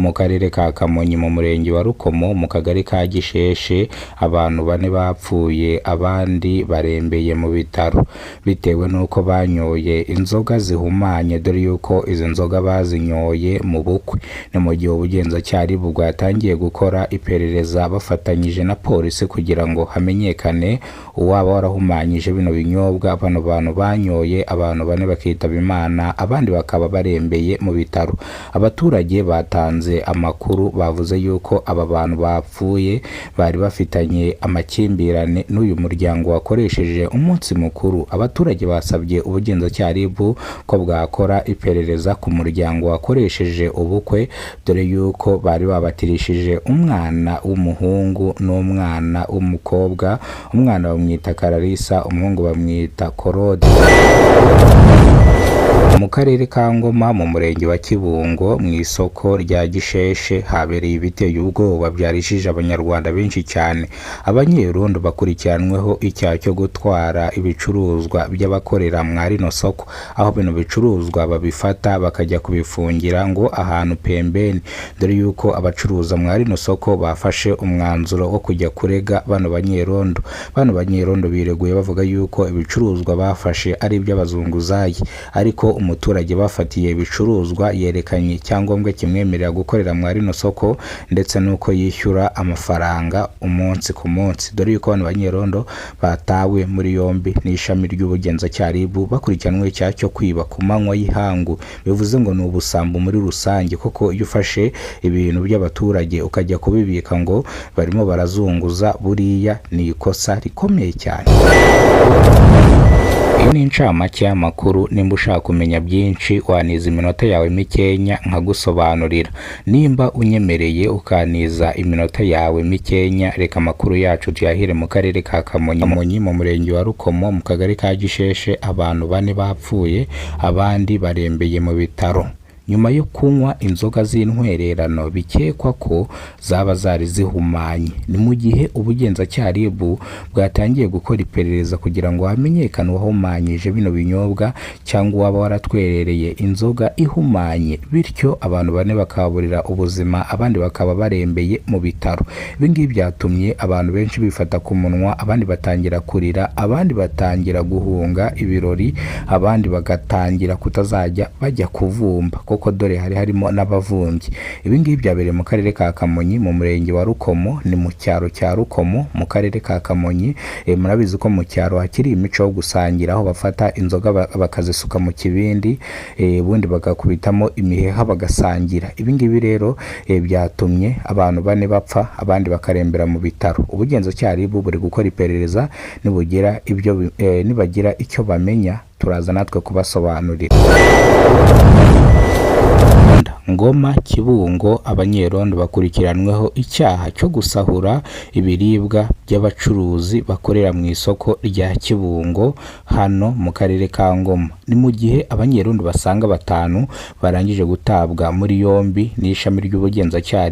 mu karere ka Kamonyi mu murenge wa Rukomo mu kagari ka Gisheshe abantu 4 bapfuye abandi barembeye mu bitaro bitewe nuko banyoye inzoga zihumanye dore yuko izo nzoga bazinyoye mu bukwe. Ni mu gihe ubugenzacyaha bwatangiye gukora iperereza bafatanyije na polisi kugira ngo hamenyekane uwaba warahumanyije bino binyobwa bano bantu banyoye, abantu 4 bakitaba Imana abandi bakaba barembeye mu bitaro. Abaturage batanze amakuru bavuze yuko aba bantu bapfuye bari bafitanye amakimbirane n'uyu muryango wakoresheje umunsi mukuru. Abaturage basabye ubugenzacyaha ko bwakora iperereza ku muryango wakoresheje ubukwe dore yuko bari babatirishije umwana w'umuhungu n'umwana w'umukobwa. Umwana bamwita Kararisa, umuhungu bamwita Korode. Mu karere ka Ngoma mu murenge wa Kibungo mu isoko rya Gisheshe habereye ibiteye ubwoba byarishije abanyarwanda benshi cyane. Abanyerondo bakurikiranweho icyaha cyo gutwara ibicuruzwa by'abakorera mwari no soko, aho bino bicuruzwa babifata bakajya kubifungira ngo ahantu pembeni dore yuko abacuruza mwari no soko bafashe umwanzuro wo kujya kurega bano banyerondo. Bano banyerondo bireguye bavuga yuko ibicuruzwa bafashe ari iby'abazunguzayi, ariko umuturage bafatiye ibicuruzwa yerekanye icyangombwa kimwemerera gukorera mwari no soko ndetse nuko yishyura amafaranga umunsi ku munsi. Dore yuko bano banyerondo batawe muri yombi n'ishami ry'ubugenzacyaha bakurikiranwe icyaha cyo kwiba ku manywa y'ihangu. Bivuze ngo ni ubusambo muri rusange, kuko iyo ufashe ibintu by'abaturage ukajya kubibika ngo barimo barazunguza, buriya ni ikosa rikomeye cyane. Iyi ni incamake y'amakuru. Nimba ushaka kumenya byinshi waniza iminota yawe mikenya nkagusobanurira. Nimba unyemereye ukaniza iminota yawe mikenya, reka amakuru yacu tuyahire mu karere ka Kamonyi mu murenge wa Rukomo mu kagari ka Gisheshe abantu 4 bapfuye abandi barembeye mu bitaro nyuma yo kunywa inzoga z'intwererano bikekwa ko zaba zari zihumanye. Ni mu gihe ubugenzacyaha bwatangiye gukora iperereza kugira ngo hamenyekane uwahumanyije bino binyobwa cyangwa waba waratwerereye inzoga ihumanye, bityo abantu 4 bakaburira ubuzima abandi bakaba barembeye mu bitaro. Ibi ngibi byatumye abantu benshi bifata ku munwa, abandi batangira kurira, abandi batangira guhunga ibirori, abandi bagatangira kutazajya bajya kuvumba kuko dore harimo n'abavumbyi. Ibi ngibi byabereye mu karere ka Kamonyi mu murenge wa Rukomo, ni mu cyaro cya Rukomo mu karere ka Kamonyi. Murabizi ko mu cyaro hakiri imico yo gusangira, aho bafata inzoga bakazisuka mu kibindi ubundi bagakubitamo imiheha bagasangira. Ibi ngibi rero byatumye abantu 4 bapfa abandi bakarembera mu bitaro. Ubugenzacyaha buri gukora iperereza, nibagira icyo bamenya turaza natwe kubasobanurira. Ngoma Kibungo abanyerondo bakurikiranweho icyaha cyo gusahura ibiribwa by'abacuruzi bakorera mu isoko rya Kibungo hano mu karere ka Ngoma. Ni mu gihe abanyerondo basanga 5 barangije gutabwa muri yombi n'ishami ry'ubugenzacyaha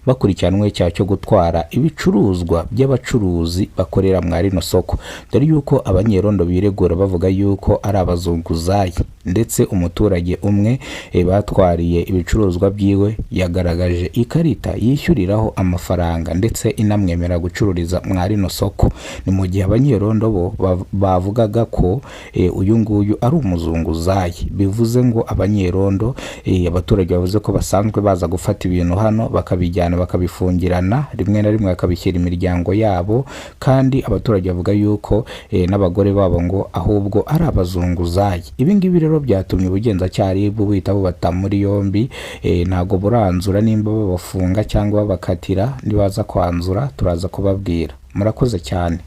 bakurikiranwe icyaha cyo gutwara ibicuruzwa by'abacuruzi bakorera mwari no soko. Dore yuko abanyerondo biregura bavuga yuko ari abazunguzayi, ndetse umuturage umwe batwariye ibicuruzwa byiwe yagaragaje ikarita yishyuriraho amafaranga ndetse inamwemera gucururiza mwari no soko. Ni mu gihe abanyerondo bo bavugaga ko uyu nguyu ari umuzunguzayi. Bivuze ngo abanyerondo abaturage bavuze ko basanzwe baza gufata ibintu hano bakabijyana bakabifungirana, rimwe na rimwe bakabishyira imiryango yabo, kandi abaturage bavuga yuko n'abagore babo ngo ahubwo ari abazunguzayi. Ibi ngibi rero byatumye ubugenzacyaha buhita bubata muri yombi. Ntago buranzura nimba babafunga cyangwa babakatira, nibaza kwanzura turaza kubabwira. Murakoze cyane.